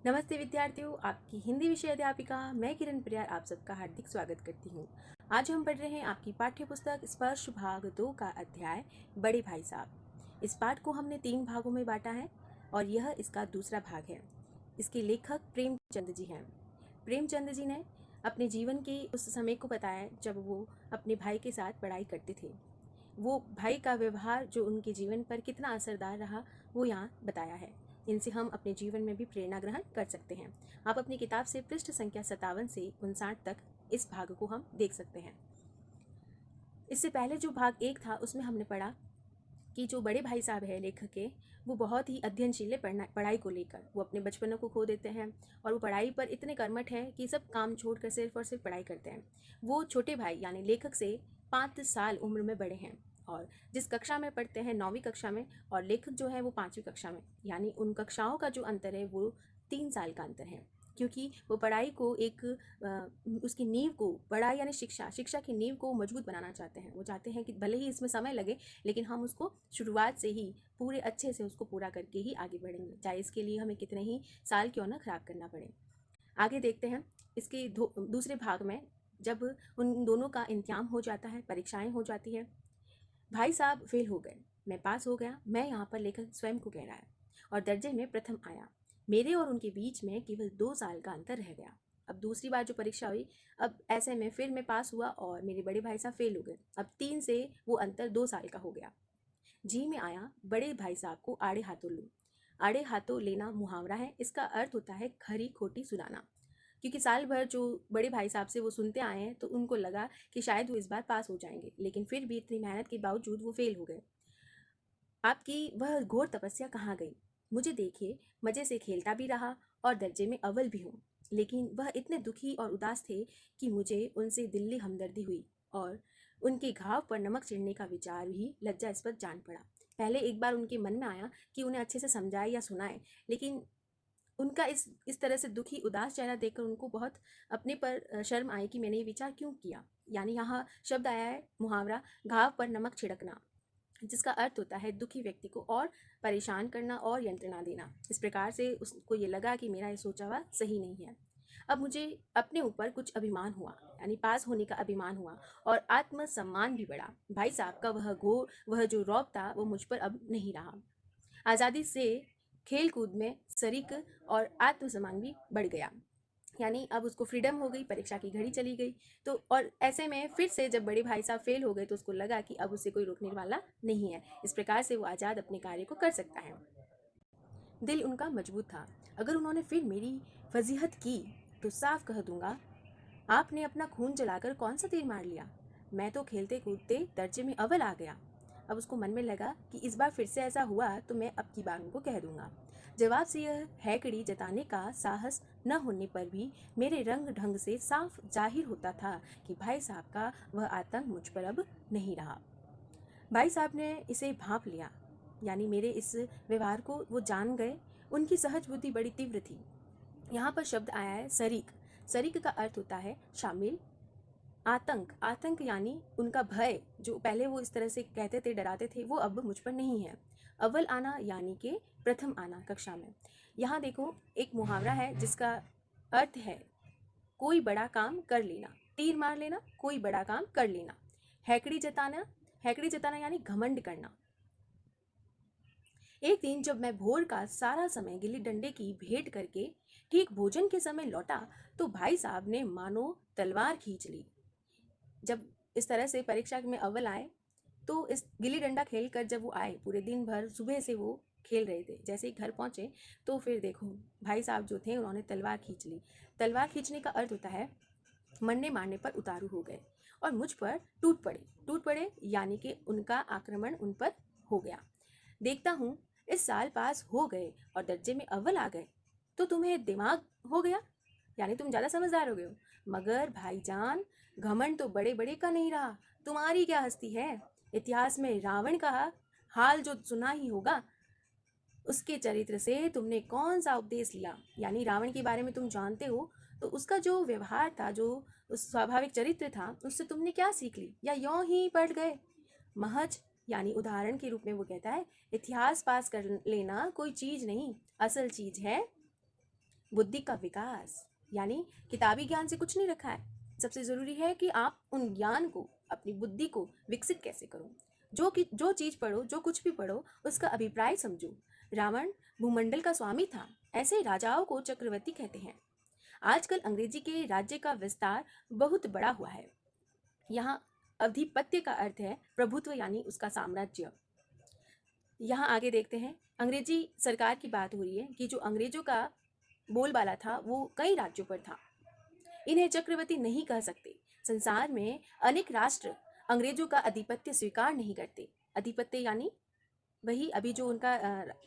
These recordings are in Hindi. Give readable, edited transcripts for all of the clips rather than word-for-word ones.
नमस्ते विद्यार्थियों, आपकी हिंदी विषय अध्यापिका मैं किरण प्रियार आप सबका हार्दिक स्वागत करती हूँ। आज हम पढ़ रहे हैं आपकी पाठ्य पुस्तक स्पर्श भाग 2 का अध्याय बड़े भाई साहब। इस पाठ को हमने 3 भागों में बांटा है और यह इसका दूसरा भाग है। इसके लेखक प्रेमचंद जी हैं। प्रेमचंद जी ने अपने जीवन के उस समय को बताया जब वो अपने भाई के साथ पढ़ाई करते थे। वो भाई का व्यवहार जो उनके जीवन पर कितना असरदार रहा वो यहाँ बताया है। इनसे हम अपने जीवन में भी प्रेरणा ग्रहण कर सकते हैं। आप अपनी किताब से पृष्ठ संख्या 57 से 59 तक इस भाग को हम देख सकते हैं। इससे पहले जो भाग 1 था उसमें हमने पढ़ा कि जो बड़े भाई साहब है लेखक के, वो बहुत ही अध्ययनशील है पढ़ाई को लेकर। वो अपने बचपनों को खो देते हैं और वो पढ़ाई पर इतने कर्मठ हैं कि सब काम छोड़कर सिर्फ और सिर्फ पढ़ाई करते हैं। वो छोटे भाई यानी लेखक से 5 साल उम्र में बड़े हैं और जिस कक्षा में पढ़ते हैं 9वीं कक्षा में, और लेखक जो है वो 5वीं कक्षा में, यानी उन कक्षाओं का जो अंतर है वो 3 साल का अंतर है। क्योंकि वो पढ़ाई को एक उसकी नींव को, पढ़ाई यानी शिक्षा की नींव को मजबूत बनाना चाहते हैं। वो चाहते हैं कि भले ही इसमें समय लगे लेकिन हम उसको शुरुआत से ही पूरे अच्छे से उसको पूरा करके ही आगे बढ़ेंगे, चाहे इसके लिए हमें कितने ही साल क्यों ना खराब करना पड़े। आगे देखते हैं इसके दूसरे भाग में, जब उन दोनों का इंतजाम हो जाता है, परीक्षाएं हो जाती है। भाई साहब फेल हो गए, मैं पास हो गया, मैं यहाँ पर लेखक स्वयं को कह रहा है, और दर्जे में प्रथम आया। मेरे और उनके बीच में केवल 2 साल का अंतर रह गया। अब दूसरी बार जो परीक्षा हुई, अब ऐसे में फिर मैं पास हुआ और मेरे बड़े भाई साहब फेल हो गए। अब 3 से वो अंतर 2 साल का हो गया। जी में आया, बड़े भाई साहब को आड़े हाथों लूँ। आड़े हाथों लेना मुहावरा है। इसका अर्थ होता है खरी खोटी सुनाना। क्योंकि साल भर जो बड़े भाई साहब से वो सुनते आए हैं तो उनको लगा कि शायद वो इस बार पास हो जाएंगे, लेकिन फिर भी इतनी मेहनत के बावजूद वो फेल हो गए। आपकी वह घोर तपस्या कहाँ गई? मुझे देखिए, मजे से खेलता भी रहा और दर्जे में अव्वल भी हूँ, लेकिन वह इतने दुखी और उदास थे कि मुझे उनसे दिल्ली हमदर्दी हुई और उनके घाव पर नमक चिढ़ने का विचार भी लज्जास्पद जान पड़ा। पहले एक बार उनके मन में आया कि उन्हें अच्छे से समझाए या सुनाए, लेकिन उनका इस तरह से दुखी उदास चेहरा देखकर उनको बहुत अपने पर शर्म आई कि मैंने ये विचार क्यों किया। यानी यहाँ शब्द आया है मुहावरा, घाव पर नमक छिड़कना, जिसका अर्थ होता है दुखी व्यक्ति को और परेशान करना और यंत्रणा देना। इस प्रकार से उसको ये लगा कि मेरा ये सोचा हुआ सही नहीं है। अब मुझे अपने ऊपर कुछ अभिमान हुआ, यानी पास होने का अभिमान हुआ और आत्मसम्मान भी बढ़ा। भाई साहब का वह जो रौब था वो मुझ पर अब नहीं रहा। आज़ादी से खेल कूद में शरीक और आत्मसम्मान भी बढ़ गया, यानी अब उसको फ्रीडम हो गई। परीक्षा की घड़ी चली गई तो, और ऐसे में फिर से जब बड़े भाई साहब फेल हो गए तो उसको लगा कि अब उसे कोई रोकने वाला नहीं है। इस प्रकार से वो आज़ाद अपने कार्य को कर सकता है। दिल उनका मजबूत था। अगर उन्होंने फिर मेरी फजीहत की तो साफ कह दूंगा, आपने अपना खून जलाकर कौन सा तीर मार लिया? मैं तो खेलते कूदते दर्जे में अव्वल आ गया। अब उसको मन में लगा कि इस बार फिर से ऐसा हुआ तो मैं अब की बार उनको कह दूंगा। जवाब से यह हैकड़ी जताने का साहस न होने पर भी मेरे रंग ढंग से साफ जाहिर होता था कि भाई साहब का वह आतंक मुझ पर अब नहीं रहा। भाई साहब ने इसे भांप लिया, यानी मेरे इस व्यवहार को वो जान गए। उनकी सहज बुद्धि बड़ी तीव्र थी। यहाँ पर शब्द आया है शरीक। शरीक का अर्थ होता है शामिल। आतंक यानी उनका भय, जो पहले वो इस तरह से कहते थे, डराते थे, वो अब मुझ पर नहीं है। अव्वल आना यानी कि प्रथम आना कक्षा में। यहाँ देखो एक मुहावरा है जिसका अर्थ है कोई बड़ा काम कर लेना, तीर मार लेना, कोई बड़ा काम कर लेना। हैकड़ी जताना यानी घमंड करना। एक दिन जब मैं भोर का सारा समय गिल्ली डंडे की भेंट करके ठीक भोजन के समय लौटा तो भाई साहब ने मानो तलवार खींच ली। जब इस तरह से परीक्षा में अव्वल आए तो इस गिल्ली डंडा खेल कर जब वो आए, पूरे दिन भर सुबह से वो खेल रहे थे, जैसे ही घर पहुंचे तो फिर देखो भाई साहब जो थे उन्होंने तलवार खींच ली। तलवार खींचने का अर्थ होता है मरने मारने पर उतारू हो गए और मुझ पर टूट पड़े, यानी कि उनका आक्रमण उन पर हो गया। देखता हूँ इस साल पास हो गए और दर्जे में अव्वल आ गए तो तुम्हें दिमाग हो गया, यानी तुम ज़्यादा समझदार हो गए हो। मगर भाईजान, घमंड तो बड़े बड़े का नहीं रहा, तुम्हारी क्या हस्ती है। इतिहास में रावण का हाल जो सुना ही होगा, उसके चरित्र से तुमने कौन सा उपदेश लिया, यानी रावण के बारे में तुम जानते हो तो उसका जो व्यवहार था, जो उस स्वाभाविक चरित्र था, उससे तुमने क्या सीख ली या यों ही पढ़ गए। महज यानी उदाहरण के रूप में वो कहता है इतिहास पास कर लेना कोई चीज़ नहीं, असल चीज़ है बुद्धि का विकास, यानी किताबी ज्ञान से कुछ नहीं रखा है। सबसे ज़रूरी है कि आप उन ज्ञान को, अपनी बुद्धि को विकसित कैसे करो। जो चीज़ पढ़ो, जो कुछ भी पढ़ो, उसका अभिप्राय समझो। रावण भूमंडल का स्वामी था, ऐसे राजाओं को चक्रवर्ती कहते हैं। आजकल अंग्रेजी के राज्य का विस्तार बहुत बड़ा हुआ है। यहाँ अधिपत्य का अर्थ है प्रभुत्व, यानी उसका साम्राज्य। यहाँ आगे देखते हैं, अंग्रेजी सरकार की बात हो रही है कि जो अंग्रेजों का बोलबाला था वो कई राज्यों पर था। इन्हें चक्रवर्ती नहीं कह सकते। संसार में अनेक राष्ट्र अंग्रेजों का आधिपत्य स्वीकार नहीं करते। आधिपत्य यानी वही अभी जो उनका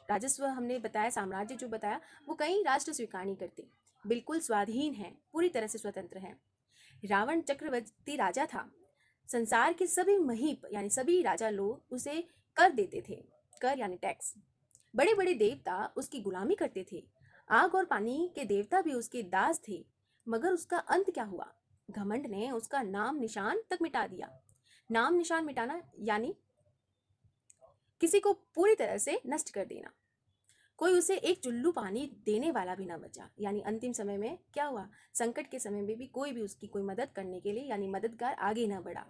राजस्व हमने बताया, साम्राज्य जो बताया, वो कई राष्ट्र स्वीकार नहीं करते। बिल्कुल स्वाधीन है, पूरी तरह से स्वतंत्र है। रावण चक्रवर्ती राजा था। संसार के सभी महीप यानी सभी राजा लोग उसे कर देते थे। कर यानी टैक्स। बड़े बड़े देवता उसकी गुलामी करते थे। आग और पानी के देवता भी उसके दास थे। मगर उसका अंत क्या हुआ? घमंड ने उसका नाम निशान तक मिटा दिया। नाम निशान मिटाना यानी किसी को पूरी तरह से नष्ट कर देना। कोई उसे एक चुल्लू पानी देने वाला भी ना बचा। यानी अंतिम समय में क्या हुआ? संकट के समय में भी कोई भी उसकी कोई मदद करने के लिए यानी मददगार आगे ना बढ़ा।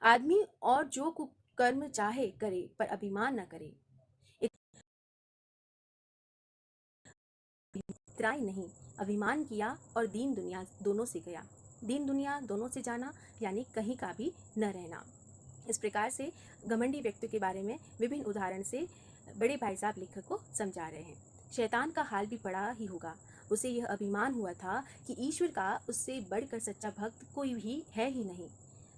आदमी और जो कर्म चाहे करे, पर अभिमान न करे। इतना ही नहीं, अभिमान किया और दीन दुनिया दोनों से गया। दीन दुनिया दोनों से जाना यानी कहीं का भी न रहना। इस प्रकार से घमंडी व्यक्तियों के बारे में विभिन्न उदाहरण से बड़े भाई साहब लेखक को समझा रहे हैं। शैतान का हाल भी पड़ा ही होगा। उसे यह अभिमान हुआ था कि ईश्वर का उससे बढ़कर सच्चा भक्त कोई भी है ही नहीं।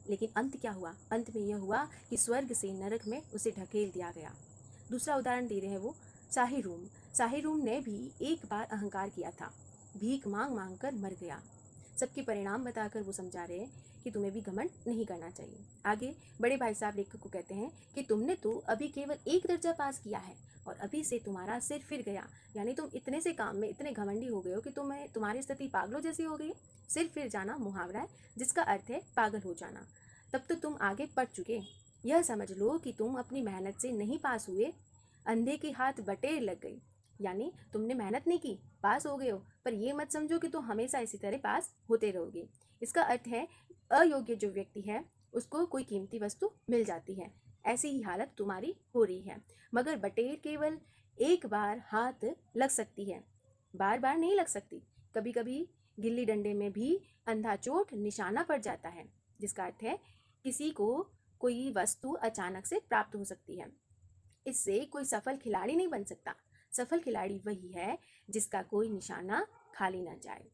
लेकिन अंत क्या हुआ? अंत में यह हुआ कि स्वर्ग से नरक में उसे ढकेल दिया गया। दूसरा उदाहरण दे रहे हैं वो साहिरूम। साहिरूम ने भी एक बार अहंकार किया था, भीख मांग मांग कर मर गया। सबके परिणाम बताकर वो समझा रहे हैं कि तुम्हें भी घमंड नहीं करना चाहिए। आगे बड़े भाई साहब लेखक को कहते हैं कि तुमने तो अभी केवल एक दर्जा पास किया है और अभी से तुम्हारा सिर फिर गया। यानी तुम इतने से काम में इतने घमंडी हो गए हो कि तुम्हारी स्थिति पागलों जैसी हो गई। सिर फिर जाना मुहावरा है जिसका अर्थ है पागल हो जाना। तब तो तुम आगे पढ़ चुके। यह समझ लो कि तुम अपनी मेहनत से नहीं पास हुए, अंधे के हाथ बटेर लग गई। यानी तुमने मेहनत नहीं की, पास हो गए हो, पर ये मत समझो कि तुम हमेशा इसी तरह पास होते रहोगे। इसका अर्थ है अयोग्य जो व्यक्ति है उसको कोई कीमती वस्तु मिल जाती है, ऐसी ही हालत तुम्हारी हो रही है। मगर बटेर केवल एक बार हाथ लग सकती है, बार बार नहीं लग सकती। कभी कभी गिल्ली डंडे में भी अंधा चोट निशाना पड़ जाता है, जिसका अर्थ है किसी को कोई वस्तु अचानक से प्राप्त हो सकती है। इससे कोई सफल खिलाड़ी नहीं बन सकता। सफल खिलाड़ी वही है जिसका कोई निशाना खाली ना जाए।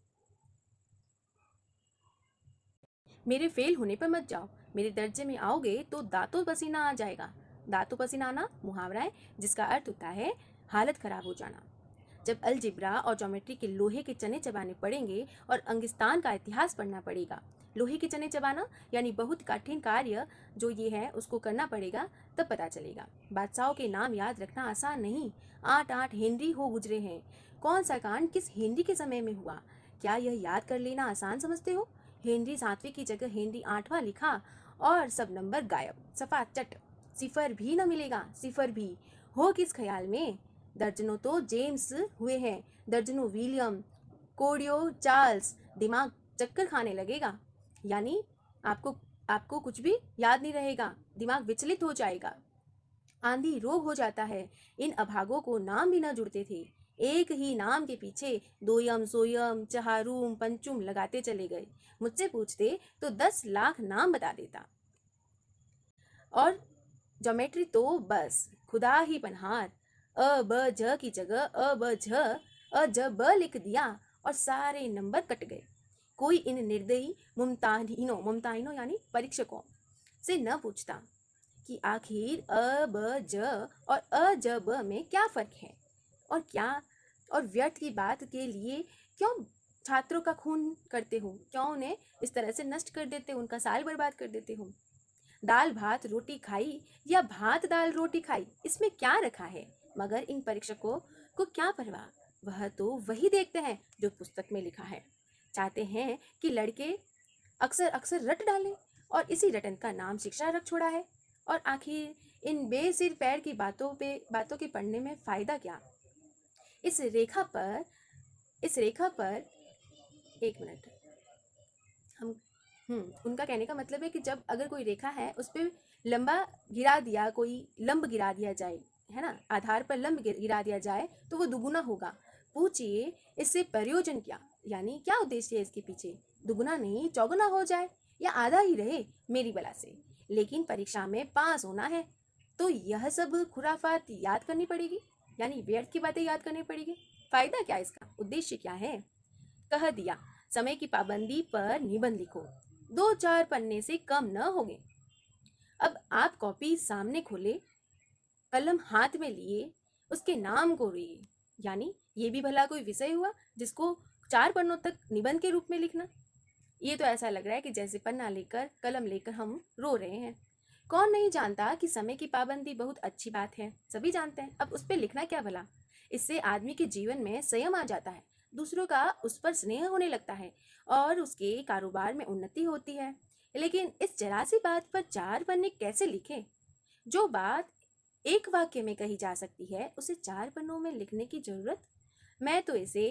मेरे फेल होने पर मत जाओ, मेरे दर्जे में आओगे तो दांतों पसीना आ जाएगा। दांतों पसीना आना मुहावरा है जिसका अर्थ होता है हालत खराब हो जाना। जब अलजिब्रा और ज्योमेट्री के लोहे के चने चबाने पड़ेंगे और अंगिस्तान का इतिहास पढ़ना पड़ेगा। लोहे के चने चबाना यानी बहुत कठिन कार्य जो ये है उसको करना पड़ेगा, तब पता चलेगा। बादशाहों के नाम याद रखना आसान नहीं। 8 हेनरी हो गुजरे हैं। कौन सा कांड किस हेनरी के समय में हुआ, क्या यह याद कर लेना आसान समझते हो? हेनरी 7वें की जगह हेनरी 8वां लिखा और सब नंबर गायब, सफा चट। सिफर भी न मिलेगा, सिफर भी हो किस ख्याल में? दर्जनों तो जेम्स हुए हैं, दर्जनों विलियम, कोडियो, चार्ल्स। दिमाग चक्कर खाने लगेगा। यानी आपको आपको कुछ भी याद नहीं रहेगा, दिमाग विचलित हो जाएगा। आंधी रोग हो जाता है। इन अभागों को नाम भी न जुड़ते थे। एक ही नाम के पीछे दोयम सोयम चहारूम पंचुम लगाते चले गए। मुझसे पूछते तो 10 लाख नाम बता देता। और ज्योमेट्री तो बस खुदा ही पनहार। अ ब ज की जगह अ ब झ अ ज ब लिख दिया और सारे नंबर कट गए। कोई इन निर्दयी मुमताहिनों यानी परीक्षकों से न पूछता कि आखिर अ ब ज और अ ज ब में क्या फर्क है, और व्यर्थ की बात के लिए क्यों छात्रों का खून करते हो, क्यों उन्हें इस तरह से नष्ट कर देते हो, उनका साल बर्बाद कर देते हो। दाल भात रोटी खाई या भात दाल रोटी खाई, इसमें क्या रखा है? मगर इन परीक्षकों को क्या परवाह, वह तो वही देखते हैं जो पुस्तक में लिखा है। चाहते हैं कि लड़के अक्सर अक्सर रट डालें और इसी रटन का नाम शिक्षा रख छोड़ा है। और आखिर इन बेसिर पैर की बातों के पढ़ने में फायदा क्या? इस रेखा पर इस रेखा पर, एक मिनट, हम उनका कहने का मतलब है कि जब अगर कोई रेखा है उस पर लंबा गिरा दिया, कोई लंब गिरा दिया जाए, है ना, आधार पर लंब गिरा दिया जाए तो वो दुगुना होगा। पूछिए इससे प्रयोजन क्या, यानी क्या उद्देश्य है इसके पीछे। दुगुना नहीं चौगुना हो जाए या आधा ही रहे मेरी बला से, लेकिन परीक्षा में पास होना है तो यह सब खुराफात याद करनी पड़ेगी, यानी व्यर्थ की बातें याद करनी पड़ेगी। फायदा क्या इसका, उद्देश्य क्या है। कह दिया समय की पाबंदी पर निबंध लिखो, 2-4 पन्ने से कम न होंगे। अब आप कॉपी सामने खोले, कलम हाथ में लिए, उसके नाम को रोइए, यानी ये भी भला कोई विषय हुआ जिसको 4 पन्नों तक निबंध के रूप में लिखना। ये तो ऐसा लग रहा है कि जैसे पन्ना लेकर कलम लेकर हम रो रहे हैं। कौन नहीं जानता कि समय की पाबंदी बहुत अच्छी बात है, सभी जानते हैं। अब उस पर लिखना क्या भला। इससे आदमी के जीवन में संयम आ जाता है, दूसरों का उस पर स्नेह होने लगता है और उसके कारोबार में उन्नति होती है। लेकिन इस जरा सी बात पर 4 पन्ने कैसे लिखे। जो बात एक वाक्य में कही जा सकती है उसे 4 पन्नों में लिखने की जरूरत। मैं तो इसे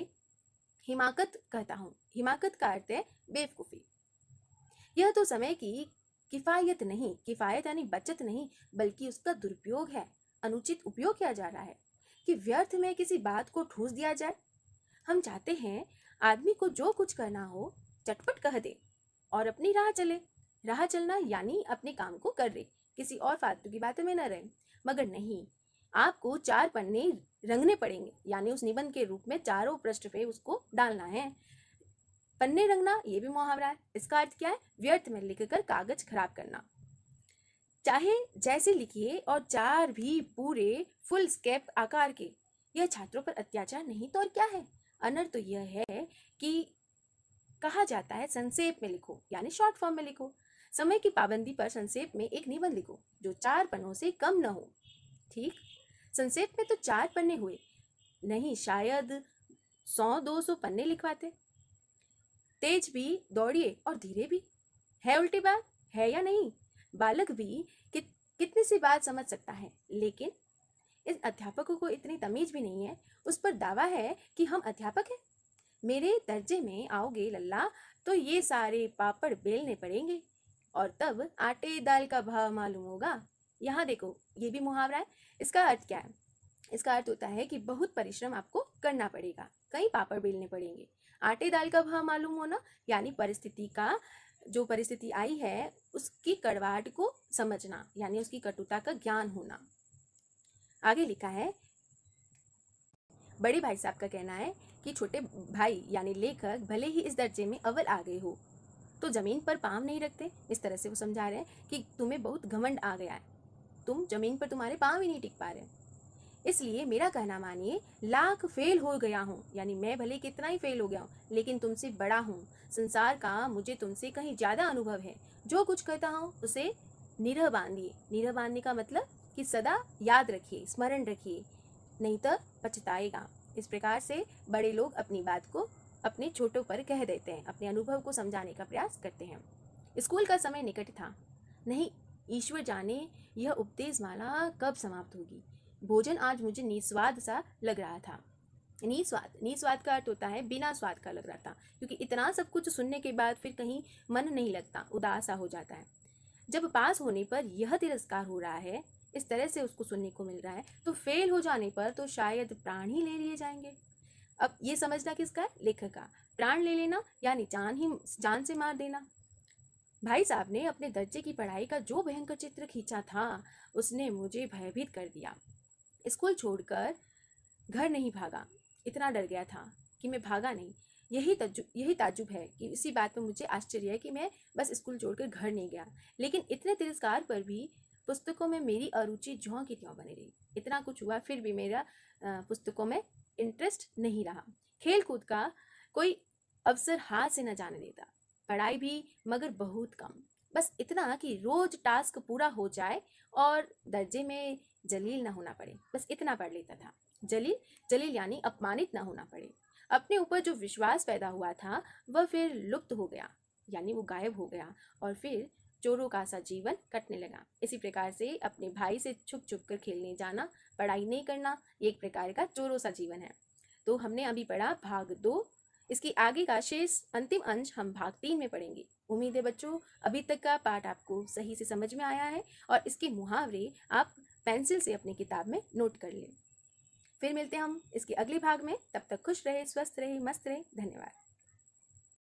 हिमाकत कहता हूँ। हिमाकत का अर्थ है बेवकूफ़ी। यह तो समय की किफ़ायत नहीं, किफ़ायत यानी बचत नहीं, बल्कि उसका दुरुपयोग है, अनुचित उपयोग किया जा रहा है कि व्यर्थ में किसी बात को ठूस दिया जाए। हम चाहते हैं आदमी को जो कुछ करना हो चटपट कह दे और अपनी राह चले। राह चलना यानी अपने काम को कर ले, किसी और फालतू की बातों में न रहे। मगर नहीं, आपको 4 पन्ने रंगने पड़ेंगे, यानी उस निबंध के रूप में चारों पृष्ठ पे उसको डालना है। पन्ने रंगना ये भी मुहावरा है। इसका अर्थ क्या है, व्यर्थ में लिखकर कागज खराब करना। चाहे जैसे लिखिए और 4 भी पूरे फुल स्केप आकार के। यह छात्रों पर अत्याचार नहीं तो और क्या है। अनर्थ तो यह है कि कहा जाता है संक्षेप में लिखो, यानी शॉर्ट फॉर्म में लिखो। समय की पाबंदी पर संक्षेप में एक निबंध लिखो जो 4 पन्नों से कम न हो। ठीक, संक्षेप में तो 4 पन्ने हुए, नहीं शायद 100-200 पन्ने लिखवाते। तेज भी दौड़िए और धीरे भी। है उल्टी बात, है या नहीं। बालक भी कितनी सी बात समझ सकता है, लेकिन इस अध्यापकों को इतनी तमीज भी नहीं है। उस पर दावा है कि हम अध्यापक हैं। मेरे दर्जे में आओगे लल्ला तो ये सारे पापड़ बेलने पड़ेंगे और तब आटे दाल का भाव मालूम होगा। यहाँ देखो, ये भी मुहावरा है। इसका अर्थ क्या है। इसका अर्थ होता है कि बहुत परिश्रम आपको करना पड़ेगा, कई पापड़ बेलने पड़ेंगे। आटे दाल का भाव मालूम होना यानी परिस्थिति का, जो परिस्थिति आई है उसकी कड़वाहट को समझना, यानी उसकी कटुता का ज्ञान होना। आगे लिखा है, बड़े भाई साहब का कहना है कि छोटे भाई यानी लेखक भले ही इस दर्जे में अव्वल आ गए हो तो जमीन पर पाँव नहीं रखते। इस तरह से वो समझा रहे हैं कि तुम्हें बहुत घमंड आ गया है, तुम जमीन पर तुम्हारे पाँव ही नहीं टिक पा रहे। इसलिए मेरा कहना मानिए, लाख फेल हो गया हूँ, यानी मैं भले कितना ही फेल हो गया हूँ लेकिन तुमसे बड़ा हूँ। संसार का मुझे तुमसे कहीं ज़्यादा अनुभव है। जो कुछ कहता हूँ उसे निरह बांधिए। निरह बांधने का मतलब कि सदा याद रखिए, स्मरण रखिए, नहीं तो पछताएगा। इस प्रकार से बड़े लोग अपनी बात को अपने छोटों पर कह देते हैं, अपने अनुभव को समझाने का प्रयास करते हैं। स्कूल का समय निकट था। नहीं, ईश्वर जाने यह उपदेश माला कब समाप्त होगी। भोजन आज मुझे निस्वाद सा लग रहा था। निस्वाद का अर्थ होता है बिना स्वाद का लग रहा था, क्योंकि इतना सब कुछ सुनने के बाद फिर कहीं मन नहीं लगता, उदास सा हो जाता है। जब पास होने पर यह तिरस्कार हो रहा है, इस तरह से उसको सुनने को मिल रहा है, तो फेल हो जाने पर तो शायद प्राण ही ले लिए जाएंगे। अब ये समझना किसका है, लेखक का। प्राण ले लेना यानी जान से मार देना। भाई साहब ने अपने दर्जे की पढ़ाई का जो भयंकर चित्र खींचा था उसने मुझे भयभीत कर दिया। स्कूल छोड़कर घर नहीं भागा, इतना डर गया था कि मैं भागा नहीं। यही ताज्जुब है कि इसी बात पर मुझे आश्चर्य है कि मैं बस स्कूल छोड़कर घर नहीं गया। लेकिन इतने तिरस्कार पर भी पुस्तकों में मेरी अरुचि ज्यों की त्यों बनी रही। इतना कुछ हुआ फिर भी मेरा पुस्तकों में इंटरेस्ट नहीं रहा। खेल कूद का कोई अवसर हाथ से न जाने देता, पढ़ाई भी मगर बहुत कम। बस इतना कि रोज टास्क पूरा हो जाए और दर्जे में जलील न होना पड़े, बस इतना पढ़ लेता था। जलील यानी अपमानित न होना पड़े। अपने ऊपर जो विश्वास पैदा हुआ था वह फिर लुप्त हो गया, यानी वो गायब हो गया और फिर चोरों का सा जीवन कटने लगा। इसी प्रकार से अपने भाई से छुप छुप कर खेलने जाना, पढ़ाई नहीं करना, एक प्रकार का चोरों सा जीवन है। तो हमने अभी पढ़ा भाग 2। इसकी आगे का शेष अंतिम अंश हम भाग 3 में पढ़ेंगे। उम्मीद है बच्चों अभी तक का पाठ आपको सही से समझ में आया है और इसके मुहावरे आप पेंसिल से अपनी किताब में नोट कर लें। फिर मिलते हैं हम इसके अगले भाग में। तब तक खुश रहे, स्वस्थ रहे, मस्त रहे। धन्यवाद।